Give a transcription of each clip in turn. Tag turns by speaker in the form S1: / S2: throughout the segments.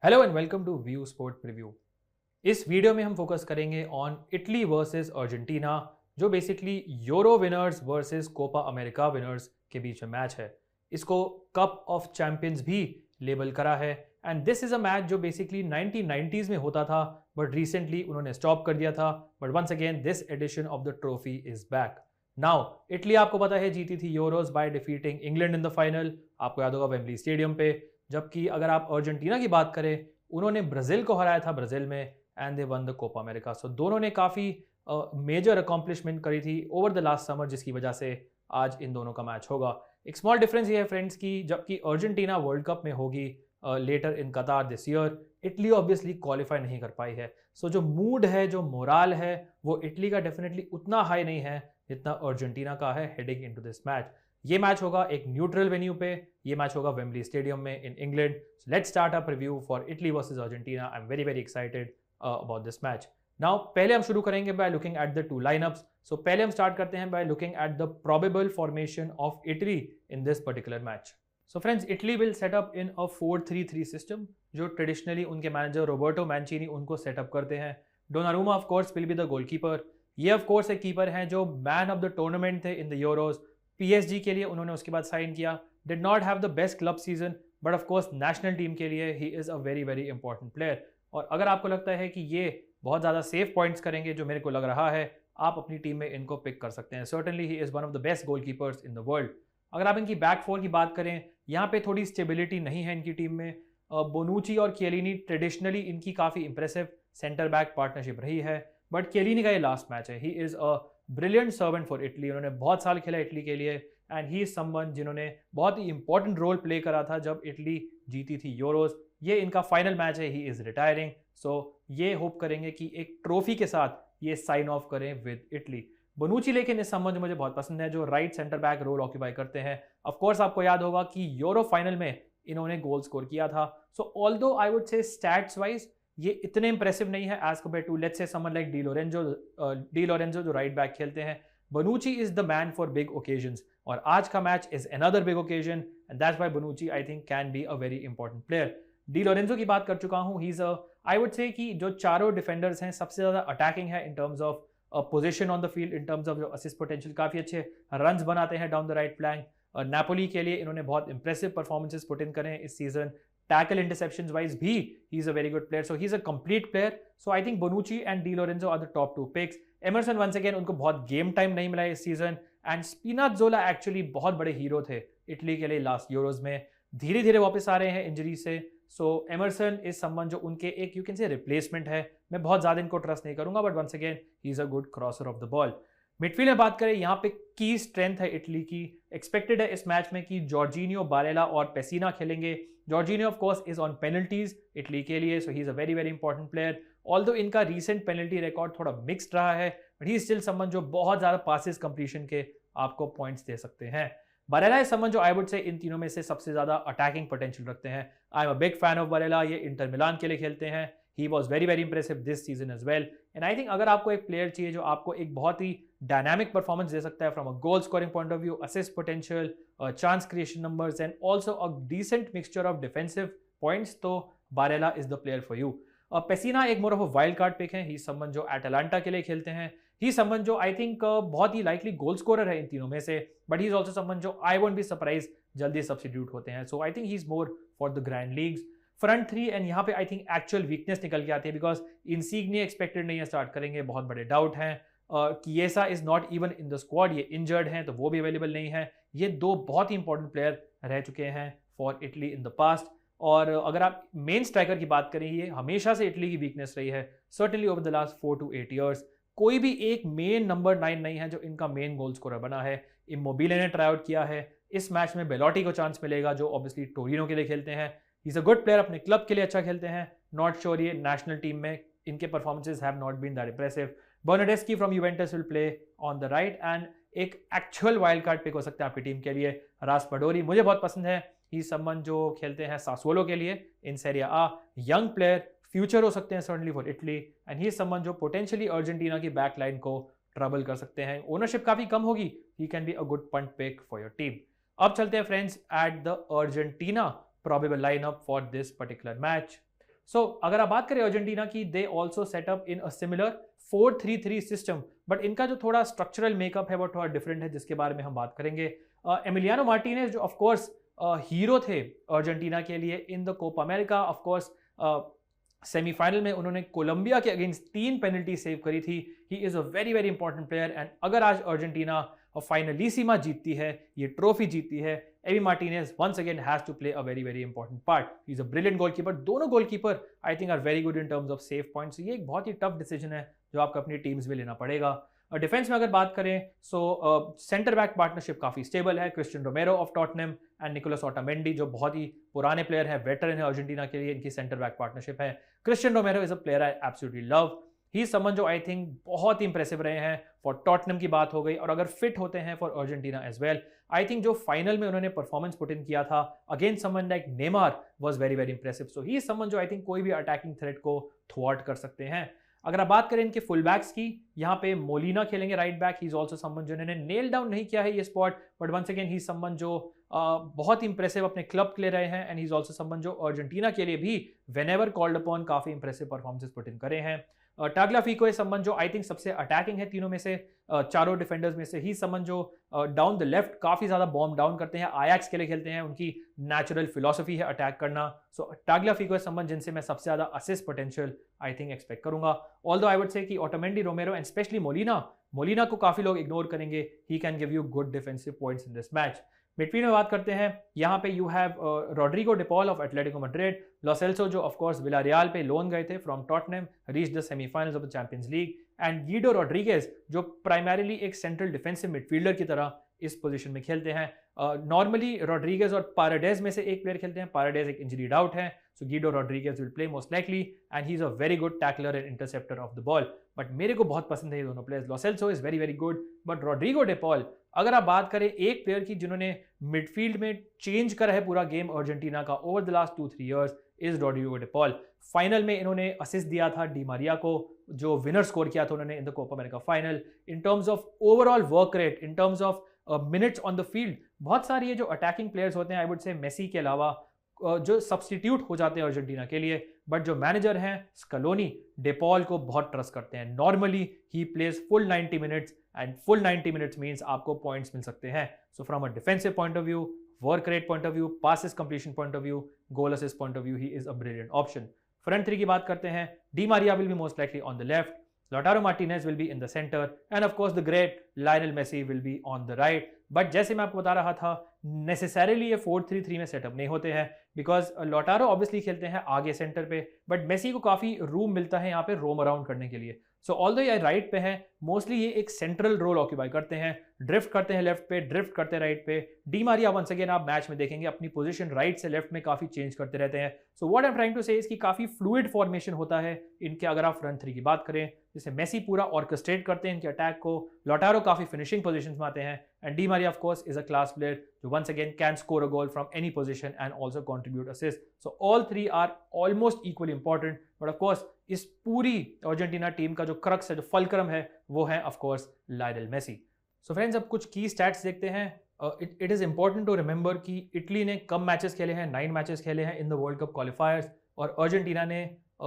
S1: Hello and welcome to View Sport preview. इस वीडियो में हम फोकस करेंगे ऑन इटली वर्सेस अर्जेंटीना, जो basically Euro winners versus Copa America winners के बीच में मैच है। इसको कप ऑफ चैंपियंस भी लेबल करा है and this is a match जो बेसिकली 1990s में होता था बट रिसेंटली उन्होंने स्टॉप कर दिया था। But once again this edition of the trophy is back. Now Italy आपको पता है जीती थी Euros by defeating England in the final, आपको याद होगा वेम्बली स्टेडियम पे। जबकि अगर आप अर्जेंटीना की बात करें, उन्होंने ब्राज़ील को हराया था ब्राज़ील में and they won the Copa America. So दोनों ने काफ़ी मेजर अकॉम्प्लिशमेंट करी थी ओवर द लास्ट समर, जिसकी वजह से आज इन दोनों का मैच होगा। एक स्मॉल डिफरेंस ये है फ्रेंड्स की जबकि अर्जेंटीना वर्ल्ड कप में होगी लेटर इन कतार this year, Italy obviously qualify नहीं कर पाई है। सो जो मूड है, जो मोराल है, वो इटली का डेफिनेटली उतना हाई नहीं है जितना अर्जेंटीना का है हेडिंग इनटू दिस मैच। ये मैच होगा एक न्यूट्रल वेन्यू पे, ये मैच होगा वेम्बली स्टेडियम में in England. So let's start a preview for Italy versus Argentina. I am very very excited about this match. Now पहले हम शुरू करेंगे by looking at the two lineups. So पहले हम स्टार्ट करते हैं by looking at the probable formation of Italy in this particular match. So friends, Italy will set up in a 4-3-3 system जो traditionally उनके मैनेजर रोबर्टो मैंचिनी उनको set up करते हैं। Donnarumma of course will be the goalkeeper. ये of course एक keeper हैं जो man of the tournament थे इन द यूरोज। पीएसजी के लिए उन्होंने उसके बाद साइन किया। Did not have the best club season but of course national team के लिए he is a very very important player. और अगर आपको लगता है कि ये बहुत ज़्यादा सेफ पॉइंट्स करेंगे, जो मेरे को लग रहा है, आप अपनी टीम में इनको पिक कर सकते हैं। Certainly he is one of the best goal keepers in the world. अगर आप इनकी बैक फोर की बात करें, यहाँ पे थोड़ी स्टेबिलिटी नहीं है इनकी टीम में। बोनूची और केलिनी ट्रेडिशनली इनकी काफ़ी इंप्रेसिव सेंटर बैक पार्टनरशिप रही है, बट केलिनी का ये लास्ट मैच है। He is a brilliant servant for Italy. उन्होंने बहुत साल खेला इटली के लिए एंड ही इज समवन जिन्होंने बहुत ही इंपॉर्टेंट रोल प्ले करा था जब इटली जीती थी यूरोज। ये इनका फाइनल मैच है, ही इज रिटायरिंग। सो ये होप करेंगे कि एक ट्रॉफी के साथ ये साइन ऑफ करें विद इटली। बनुची लेकिन इस संबंध मुझे बहुत पसंद है, जो right centre back role occupy करते हैं। ऑफ कोर्स आपको याद होगा कि यूरो फाइनल में इन्होंने गोल स्कोर किया था। So although I would say stats wise ये इतने इंप्रेसिव नहीं है as compare to let's say someone like Di Lorenzo जो राइट बैक खेलते हैं। Bonucci is the man for big occasions और आज का match is another big occasion and that's why Bonucci I think can be a very important player. Di Lorenzo की बात कर चुका हूं। He is I would say कि जो चारों डिफेंडर्स हैं सबसे ज्यादा अटैकिंग है इन terms of position on the field, in terms of जो असिस्ट पोटेंशियल, काफी अच्छे रन्स बनाते हैं down the right flank. Napoli के लिए इन्होंने बहुत इंप्रेसिव परफॉर्मेंसेस पुट इन करें इस सीजन। टैकल इंटरसेप्शंस वाइज भी he is a very good player, so he is a complete player. So I think Bonucci and Di Lorenzo are the top two picks. Emerson once again उनको बहुत game time नहीं मिला इस season and स्पिनाज़ोला actually बहुत बड़े hero थे Italy के लिए लास्ट यूरोज में, धीरे धीरे वापस आ रहे हैं इंजरी से। सो एमरसन इज समवन जो उनके एक यू कैन से रिप्लेसमेंट है। मैं बहुत ज़्यादा इनको ट्रस्ट नहीं करूंगा but once again he is a good crosser of the ball. Midfield में बात करें, यहाँ पे की स्ट्रेंथ है इटली की। एक्सपेक्टेड है इस मैच में कि जॉर्जिनियो, बारेला और पेसिना खेलेंगे। Jorginho of course is on penalties Italy के लिए, so he is a very very important player. Although इनका रीसेंट पेनल्टी रिकॉर्ड थोड़ा मिक्स्ड रहा है बट ही स्टिल समवन जो बहुत ज़्यादा पासिस कंप्लीशन के आपको पॉइंट्स दे सकते हैं। बारेला इज समवन जो आई वुड से इन तीनों में से सबसे ज़्यादा अटैकिंग पोटेंशियल रखते हैं। I am a big fan of Barella. ये इंटर मिलान के लिए खेलते हैं। He was very very impressive this season as well and I think अगर आपको एक प्लेयर चाहिए जो आपको एक बहुत ही डायनामिक परफॉर्मेंस दे सकता है from a goal scoring point of view, assist potential, chance creation numbers and also a decent mixture of defensive points, तो Barella is the player for you. Pessina एक more of a wild card pick है। He someone जो Atlanta के लिए खेलते हैं। ही someone जो I think बहुत ही लाइकली गोल स्कोरर है इन तीनों में से, but he is also someone जो आई वोंट बी सरप्राइज जल्दी सब्स्टिट्यूट होते हैं। So I think he is more for the grand leagues. Front three and यहाँ पे आई थिंक एक्चुअल वीकनेस निकल के आती है बिकॉज इनसिग्नी एक्सपेक्टेड नहीं है स्टार्ट करेंगे, बहुत बड़े डाउट हैं। Chiesa is not even in the squad, ये इंजर्ड हैं तो वो भी अवेलेबल नहीं है। ये दो बहुत ही इंपॉर्टेंट प्लेयर रह चुके हैं for Italy in the past. और अगर आप मेन स्ट्राइकर की बात करें, ये हमेशा से इटली की वीकनेस रही है, certainly over the last 4 to 8 years. कोई भी एक मेन नंबर 9 नहीं है जो इनका मेन गोल स्कोरर बना है। इमोबिले ने ट्राई आउट किया है। इस मैच में बेलोटी को चांस मिलेगा जो ऑब्वियसली टोरिनो के लिए खेलते हैं। He is a good player, अपने क्लब के लिए अच्छा खेलते हैं। नॉट श्योर ये नेशनल टीम में इनके performances have not been that impressive. Bernardeschi from Juventus will play on the right and एक एक्चुअल वाइल्ड कार्ड पिक हो सकता है आपकी टीम के लिए। रास्पाडोरी मुझे बहुत पसंद है। ही समवन जो खेलते हैं सासुओलो के लिए in Serie A, young player, future हो सकते हैं certainly for Italy and he someone जो पोटेंशियली अर्जेंटीना की बैक लाइन को ट्रबल कर सकते हैं। ओनरशिप काफी कम होगी, he can be a good punt pick for your team. अब चलते हैं friends at the Argentina probable lineup for this particular match. So अगर आप बात करें अर्जेंटीना की, they also set up in a similar 4-3-3 system, but इनका जो थोड़ा स्ट्रक्चरल मेकअप है वो थोड़ा डिफरेंट है, जिसके बारे में हम बात करेंगे। एमिलियानो मार्टिनेज जो ऑफकोर्स हीरो थे अर्जेंटीना के लिए in the Copa America, of course semifinal में उन्होंने कोलंबिया के अगेंस्ट 3 पेनल्टी सेव करी थी। ही is a very very important player, and अगर आज अर्जेंटीना फाइनलिसीमा जीतती है, ये ट्रॉफी जीतती है, Emi Martinez once again has to play a very very important part. He is a brilliant goalkeeper. दोनों goalkeeper I think are very good in terms of save points. ये एक बहुत ही टफ डिसीजन है जो आपको अपनी टीम्स में लेना पड़ेगा। डिफेंस में अगर बात करें सो सेंटर बैक पार्टनरशिप काफी स्टेबल है। Cristian रोमेरो of Tottenham and Nicolas Otamendi जो बहुत ही पुराने प्लेयर हैं, वेटरन है अर्जेंटीना के लिए, इनकी सेंटर बैक पार्टनरशिप है। Cristian Romero is a player I absolutely love. He someone जो आई थिंक बहुत ही इंप्रेसिव रहे हैं फॉर टॉटनहम की बात हो गई, और अगर फिट होते हैं for Argentina as well. I think जो फाइनल में उन्होंने परफॉर्मेंस पुट इन किया था against someone like Neymar was very very impressive. So he someone जो आई थिंक कोई भी अटैकिंग थ्रेट को थ्वार्ट कर सकते हैं। अगर आप बात करें इनके फुल बैक्स की, यहाँ पे मोलिना खेलेंगे right back. He is also someone जो इन्होंने नेल डाउन नहीं किया है ये spot, but once again he someone जो बहुत इंप्रेसिव अपने क्लब के लिए रहे हैं, and he is also someone जो अर्जेंटीना के लिए भी व्हेनेवर कॉल्ड अपॉन काफी इंप्रेसिव परफॉर्मेंसेस पुट इन करे हैं। टाग्लियाफिको है समवन जो आई थिंक सबसे अटैकिंग है तीनों में से, चारों डिफेंडर्स में से। ही समवन जो डाउन द लेफ्ट काफी ज्यादा बॉम्ब डाउन करते हैं, आयाक्स के लिए खेलते हैं, उनकी नेचुरल फिलॉसफी है अटैक करना। सो टाग्लियाफिको है समवन जिनसे मैं सबसे ज्यादा assist potential I think expect करूंगा। ऑल्दो आई वुड से कि Otamendi, Romero and especially Molina को काफी लोग इग्नोर करेंगे। He can give you good defensive points in this match. Midfield में बात करते हैं, यहाँ पे you have Rodrigo De Paul of Atletico Madrid, Lo Celso जो ऑफ कोर्स विलारियल पे लोन गए थे from Tottenham, reach the semifinals of the Champions League, and Guido Rodriguez जो प्राइमरीली एक सेंट्रल डिफेंसिव मिडफील्डर की तरह इस पोजीशन में खेलते हैं। नॉर्मली रोड्रिगेज और पाराडेज में से एक प्लेयर खेलते हैं, पाराडेज एक इंजरीड आउट है, so Guido Rodriguez will play most likely, and he is a very good tackler and interceptor of the ball. But मेरे को बहुत पसंद है ये दोनों players. Lo Celso is very very good, but Rodrigo De Paul, अगर आप बात करें एक प्लेयर की जिन्होंने मिडफील्ड में चेंज करा है पूरा गेम अर्जेंटीना का over the last 2-3 years, is Rodrigo De Paul. Final में इन्होंने असिस्ट दिया था डी मारिया को, जो विनर स्कोर किया था उन्होंने in the Copa America final. In terms of overall work rate, in terms of minutes on the field, बहुत सारी ये जो अटैकिंग प्लेयर्स होते हैं आई वुड से मेसी के अलावा जो सब्स्टिट्यूट हो जाते हैं अर्जेंटीना के लिए, बट जो मैनेजर हैं स्कलोनी डेपॉल को बहुत ट्रस्ट करते हैं। Normally he plays full 90 minutes, and full 90 minutes means आपको पॉइंट्स मिल सकते हैं। So from a defensive point of view, work rate point of view, passes completion point of view, goal assist point of view, he is a brilliant option. Front three की बात करते हैं, Di Maria will be most likely on the left, Lautaro Martinez will be in the center, and of course the great Lionel Messi will be on the right. But जैसे मैं आपको बता रहा था, नेसेसरीली ये 4-3-3 में सेटअप नहीं होते हैं, बिकॉज लोटारो ऑब्वियसली खेलते हैं आगे सेंटर पे, बट मेसी को काफ़ी रूम मिलता है यहाँ पे रोम अराउंड करने के लिए। सो ऑल्दो ये राइट पे है, मोस्टली ये एक सेंट्रल रोल ऑक्यूपाई करते हैं, ड्रिफ्ट करते हैं लेफ्ट पे, ड्रिफ्ट करते हैं राइट पे। डी मारिया वंस अगेन आप मैच में देखेंगे अपनी पोजीशन राइट से लेफ्ट में काफ़ी चेंज करते रहते हैं। So what I am trying to say इसकी काफ़ी फ्लूइड फॉर्मेशन होता है इनके। अगर आप फ्रंट थ्री की बात करें, जैसे मेसी पूरा ऑर्केस्ट्रेट करते हैं इनके अटैक को, लोटारो काफ़ी फिनिशिंग पोजीशंस में आते हैं, and Di Maria of course is a class player who once again can score a goal from any position and also contribute assists. So all three are almost equally important, but of course इस पूरी Argentina team का जो crux है, जो fulcrum है, वो है of course Lionel Messi. So friends, अब कुछ की स्टैट्स देखते हैं। It is important to remember कि इटली ने कम मैचेस खेले हैं, 9 मैचेस खेले हैं in the World Cup qualifiers, और अर्जेंटीना ने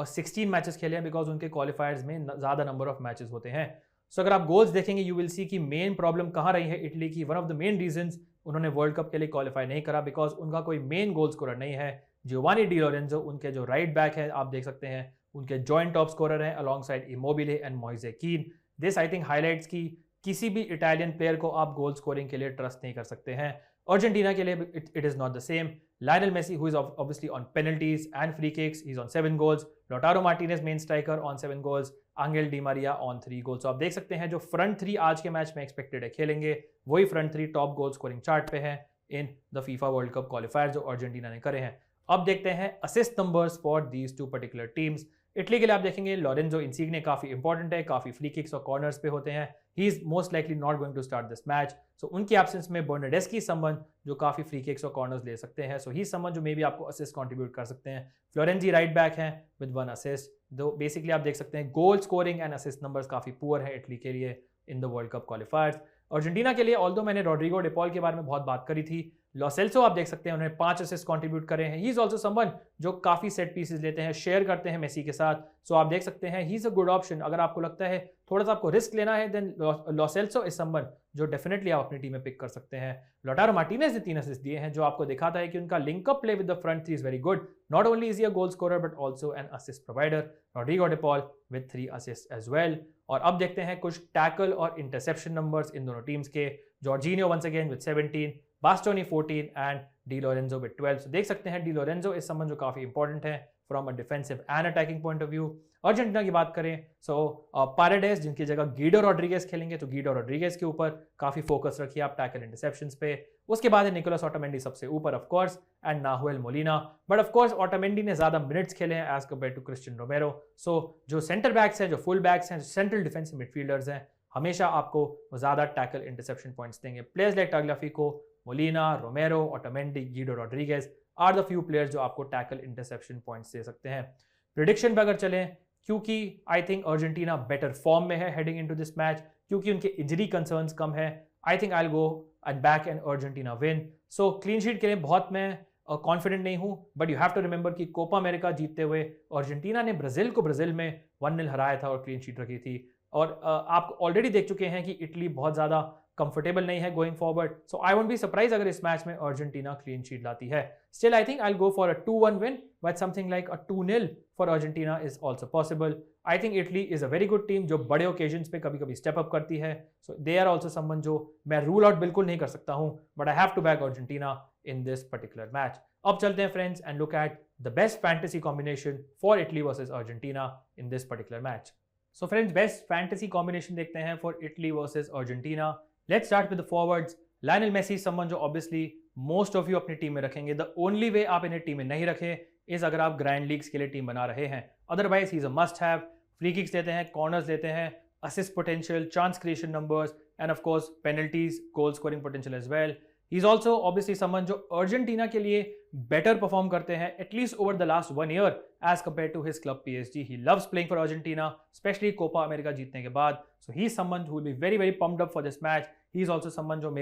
S1: 16 मैचेस खेले हैं, बिकॉज उनके क्वालिफायर्स में ज़्यादा नंबर ऑफ मैचेस होते हैं। सो अगर आप गोल्स देखेंगे, यू विल सी कि मेन प्रॉब्लम कहाँ रही है इटली की। One of the main reasons उन्होंने वर्ल्ड कप के लिए क्वालिफाई नहीं करा, बिकॉज उनका कोई मेन गोल स्कोरर नहीं है। जियोवानी डी लोरेंजो उनके जो राइट बैक है, आप देख सकते हैं, उनके जॉइंट टॉप स्कोरर हैं alongside Immobile and Moise Kean. This I think highlights की किसी भी इटालियन प्लेयर को आप गोल स्कोरिंग के लिए ट्रस्ट नहीं कर सकते हैं। अर्जेंटीना के लिए it is not the same. Lionel Messi, who is obviously on penalties and free kicks, he's on 7 goals. Lautaro Martinez, main striker, on 7 goals. Angel Di Maria on 3 goals. So आप देख सकते हैं जो front three आज के match में expected है खेलेंगे, वही front three top goal scoring chart पे है in the FIFA world cup qualifier जो अर्जेंटीना ने करे हैं। अब देखते हैं assist numbers for these two particular teams. Italy के लिए आप देखेंगे लोरेंजो इंसिग्ने काफी इंपॉर्टेंट है, काफी फ्री किक्स और कॉर्नर्स पे होते हैं। He is most likely not going to start this match, so उनकी एब्सेंस में बर्नाडेस्की संबंध जो काफी फ्री किक्स और कॉर्नर्स ले सकते हैं, सो ही संबंध जो मे भी आपको असिस्ट कंट्रीब्यूट कर सकते हैं। फ्लोरेंजी राइट बैक हैं विद 1 असिस्ट, दो बेसिकली आप देख सकते हैं goal scoring and assist numbers काफी पुअर है इटली के लिए in the World Cup क्वालिफायर्स। Argentina के लिए ऑल्दो मैंने रोड्रिगो डेपॉल के बारे में बहुत बात करी थी, लॉ सेल्सो आप देख सकते हैं उन्होंने 5 असिस्ट कंट्रीब्यूट करे हैं। ही इज ऑल्सो समवन जो काफ़ी सेट पीसेस लेते हैं, शेयर करते हैं मेसी के साथ। सो आप देख सकते हैं he is a good option. अगर आपको लगता है थोड़ा सा आपको रिस्क लेना है, then Lo Celso is someone जो डेफिनेटली आप अपनी टीम में पिक कर सकते हैं। लोटारो मार्टिनेज ने 3 असिस्ट दिए हैं, जो आपको दिखाता है कि उनका linkup play with the front three is very good. Not only is he a goal scorer but also an assist provider. Rodrigo De Paul with 3 assist as well. और अब देखते हैं कुछ टैकल और इंटरसेप्शन नंबर्स इन दोनों teams के। Jorginho once again with 17, Bastoni 14 and Di Lorenzo with 12। So देख सकते हैं डी लोरेंजो इस समन जो काफी इंपॉर्टेंट है from a defensive and attacking point of view. Argentina की बात करें पारेडेस जिनकी जगह गीडो रॉड्रिगेज खेलेंगे, तो गीडो रॉड्रिगेज के ऊपर काफी फोकस रखिए आप टैकल इंटरसेप्शंस पे। उसके बाद है निकोलस ऑटोमेंडी सबसे ऊपर of course and Nahuel Molina. But of course Otamendi ने ज्यादा मिनट्स खेले हैं as compare to Cristian Romero. So जो सेंटर बैक्स हैं, जो फुल बैक्स हैं, जो सेंट्रल डिफेंसिव मिडफील्डर्स हैं, हमेशा आपको ज्यादा टैकल इंटरसेप्शन पॉइंट्स देंगे। Players like Tagliafico, Molina, Romero, Otamendi, Guido Rodriguez are the few players जो आपको टैकल इंटरसेप्शन पॉइंट्स दे सकते हैं। प्रिडिक्शन पे अगर चलें, क्योंकि I think Argentina better form में है हेडिंग इनटू दिस मैच, क्योंकि उनके इंजरी कंसर्न्स कम है, I think I will go at back and Argentina win. So clean sheet के लिए बहुत मैं कॉन्फिडेंट नहीं हूं, but you have to remember कि कोपा अमेरिका जीतते हुए अर्जेंटीना ने ब्राजील को ब्राजील में 1-0 हराया था और क्लीन शीट रखी थी। और आप ऑलरेडी देख चुके हैं कि इटली बहुत ज़्यादा कंफर्टेबल नहीं है going forward. So I won't be surprise अगर इस मैच में अर्जेंटीना क्लीन शीट लाती है। Still I think I will go for a 2-1 win, but something like a 2-0 for Argentina is also possible. I think Italy is a very good team जो बड़े occasions पे कभी कभी step up करती है। So they are also someone जो मैं rule out बिल्कुल नहीं कर सकता हूँ, but I have to back Argentina in this particular match. अब चलते हैं friends and look at the best fantasy combination for Italy versus Argentina in this particular match. So friends, best fantasy combination देखते हैं for Italy versus Argentina. Let's start with the forwards. Lionel Messi, someone जो obviously most of you अपनी team में रखेंगे. The only way आप इन्हें team में नहीं रखें is अगर आप ग्रैंड लीग्स के लिए टीम बना रहे हैं. Otherwise, he's a must have. Free kicks लेते हैं, corners लेते हैं, assist potential, chance creation numbers, and of course penalties, goal scoring potential as well. He's also obviously someone जो अर्जेंटीना के लिए बेटर परफॉर्म करते हैं at least over the last 1 year as compare to his club PSG. He loves playing for Argentina, especially Copa America जीतने के बाद. So he's someone who will be very very pumped up for this match. He is also someone जो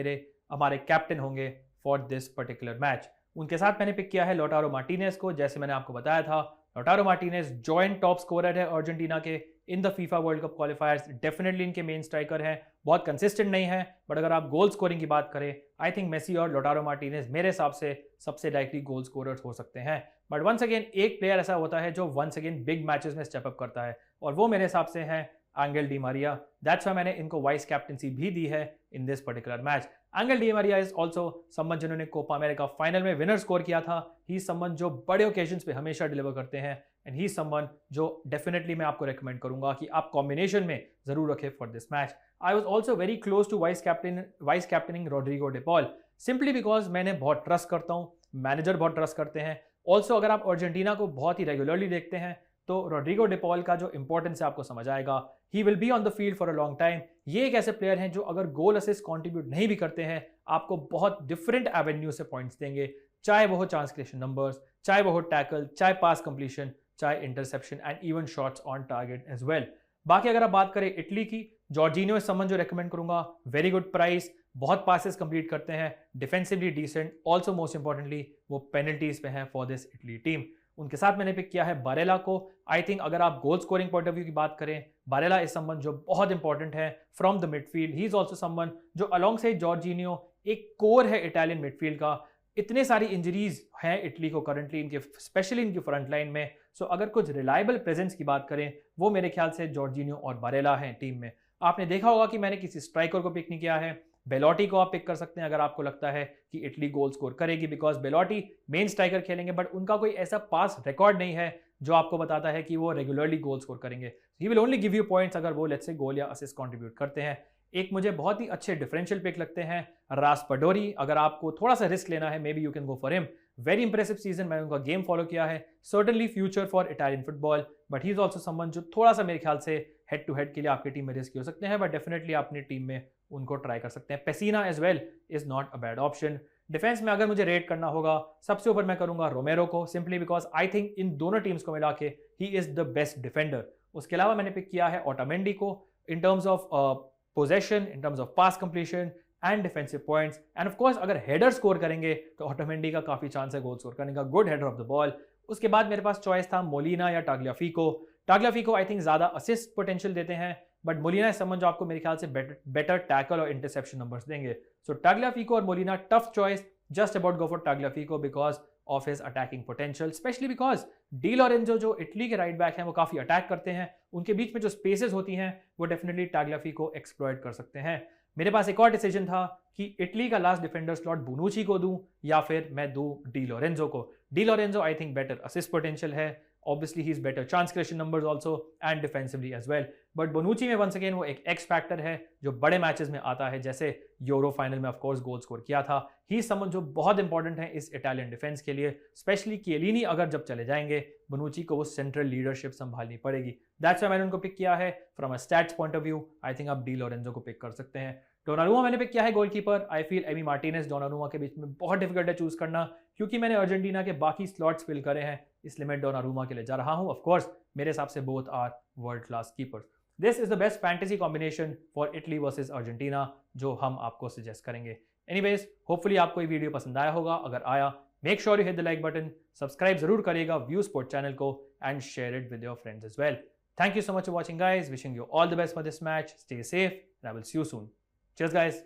S1: हमारे captain होंगे for this particular match. उनके साथ मैंने pick किया है लोटारो मार्टिनेज को. जैसे मैंने आपको बताया था, लोटारो मार्टिनेज जॉइंट टॉप स्कोरर है अर्जेंटीना के in the FIFA world Cup क्वालिफायर्स. Definitely इनके मेन स्ट्राइकर हैं, बहुत कंसिस्टेंट नहीं है, बट अगर आप गोल स्कोरिंग की बात करें, आई थिंक मेसी और लोटारो मार्टिनेज मेरे हिसाब से सबसे लाइकली गोल स्कोरर्स हो सकते हैं. बट वंस अगेन एक प्लेयर ऐसा होता है जो वंस अगेन बिग मैचेस में स्टेप अप करता है, और वो मेरे हिसाब से है angle Di Maria. That's why मैंने इनको वाइस कैप्टनसी भी दी है इन this particular match. Angle Di Maria is also someone जिन्होंने कोपा अमेरिका फाइनल में विनर स्कोर किया था. ही समवन जो बड़े ओकेजन्स पे हमेशा डिलीवर करते हैं, एंड ही समवन जो डेफिनेटली मैं आपको रेकमेंड करूंगा कि आप कॉम्बिनेशन में जरूर रखें for this match. I was also very close to vice captaining Rodrigo De Paul, simply because मैंने बहुत ट्रस्ट करता हूँ, मैनेजर बहुत ट्रस्ट करते हैं. ऑल्सो अगर आप अर्जेंटीना को बहुत ही रेगुलरली देखते हैं तो रॉड्रिगो डे पॉल का जो इंपॉर्टेंस है आपको समझ आएगा. He will be on the field for a long time. ये एक ऐसे प्लेयर हैं जो अगर गोल असिस्ट कंट्रीब्यूट नहीं भी करते हैं, आपको बहुत डिफरेंट एवेन्यू से पॉइंट्स देंगे, चाहे वो हो चांस क्रिएशन नंबर्स, चाहे वो हो टैकल, चाहे पास कंप्लीशन, चाहे interception and even shots on target as well. बाकी अगर आप बात करें इटली की, जॉर्जिनियो इज समवन जो रेकमेंड करूंगा. वेरी गुड प्राइस, बहुत पासेस कंप्लीट करते हैं, defensively decent, also most importantly वो पेनल्टीज पे हैं फॉर दिस इटली टीम. उनके साथ मैंने पिक किया है बारेला को. आई थिंक अगर आप गोल स्कोरिंग पॉइंट ऑफ व्यू की बात करें, बारेला इज समवन जो बहुत इंपॉर्टेंट है from the midfield. He is also someone जो अलॉन्ग साइड जॉर्जिनियो एक कोर है इटालियन मिडफील्ड का. इतने सारी इंजरीज हैं इटली को करंटली इनके, स्पेशली इनकी फ्रंट लाइन में. सो अगर कुछ रिलायबल प्रेजेंस की बात करें, वो मेरे ख्याल से जॉर्जिनियो और बारेला हैं टीम में. आपने देखा होगा कि मैंने किसी स्ट्राइकर को पिक नहीं किया है. बेलोटी को आप पिक कर सकते हैं अगर आपको लगता है कि इटली गोल स्कोर करेगी, बिकॉज बेलोटी मेन स्ट्राइकर खेलेंगे, बट उनका कोई ऐसा पास रिकॉर्ड नहीं है जो आपको बताता है कि वो रेगुलरली गोल स्कोर करेंगे. He will only give you points अगर वो लेट्स से गोल या असिस्ट कंट्रीब्यूट करते हैं. एक मुझे बहुत ही अच्छे डिफरेंशियल पिक लगते हैं रास्पाडोरी. अगर आपको थोड़ा सा रिस्क लेना है, may be you can go for him. Very impressive season, मैंने उनका गेम फॉलो किया है. Certainly future for Italian football, but he is also someone जो थोड़ा सा मेरे ख्याल से हेड टू हेड के लिए आपकी टीम में रिस्क हो सकते हैं, बट डेफिनेटली आप अपनी टीम में उनको ट्राई कर सकते हैं. Pezzella as well is not a bad option. Defence में अगर मुझे रेट करना होगा, सबसे ऊपर मैं करूंगा रोमेरो को, simply because I think in दोनों टीम्स को मिला के he is the best defender. उसके अलावा मैंने पिक किया है ऑटोमेंडी को. इन terms of possession, in terms of pass completion and defensive points. End of course अगर हेडर स्कोर करेंगे तो ऑटोमेंडी का काफी चांस है गोल स्कोर करने का, good header of the ball. उसके बाद मेरे पास चॉइस था मोलिना या टाग्लियाफिको। टाग्लियाफिको आई थिंक ज्यादा असिस्ट पोटेंशियल देते हैं, बट मोलिना इस समझ जो आपको मेरे ख्याल से बेटर टैकल और इंटरसेप्शन नंबर्स देंगे। सो टाग्लियाफिको और Molina tough choice, just about go for Tagliafico because of his attacking potential, especially because Di Lorenzo जो इटली के राइट बैक हैं वो काफी अटैक करते हैं, उनके बीच में जो स्पेसेस होती हैं वो डेफिनेटली टाग्लियाफिको एक्सप्लॉइट कर सकते हैं। मेरे पास एक और डिसीजन था कि इटली का लास्ट डिफेंडर स्लॉट बोनुची को दूं या फिर मैं दूं डी लॉरेंजो को। D Lorenzo I think better assist potential है, obviously he's better chance creation numbers also and defensively as well, but बोनुची में once again वो एक एक्स फैक्टर है जो बड़े मैचेस में आता है, जैसे यूरो फाइनल में ऑफ कोर्स गोल स्कोर किया था। ही समन जो बहुत इंपॉर्टेंट है इस इटालियन डिफेंस के लिए, स्पेशली किएलिनी अगर जब चले जाएंगे बोनुची को वो सेंट्रल लीडरशिप संभालनी पड़ेगी। दैट्स व्हाई मैंने उनको पिक किया है। From a stats point of view I think आप डी लॉरेंजो को पिक कर सकते हैं। डोनारुमा मैंने पिक किया है goalkeeper. I feel Emi Martinez Donnarumma के बीच में बहुत डिफिकल्ट है चूज करना, क्योंकि मैंने अर्जेंटीना के बाकी स्लॉट्स फिल करे हैं, इसलिए मैं डोनारुमा के लिए जा रहा हूं। ऑफ कोर्स मेरे हिसाब से both are world class keepers. This is the best fantasy combination for Italy versus Argentina जो हम आपको सजेस्ट करेंगे। एनीवेज, होपफुली आपको ये वीडियो पसंद आया होगा। अगर आया, make sure you hit the like button, subscribe जरूर करिएगा व्यू स्पोर्ट चैनल को and share it with your friends as well. Thank you so much for watching, guys. Wishing you all the best for this match. Stay safe and I will see you soon. Cheers, guys.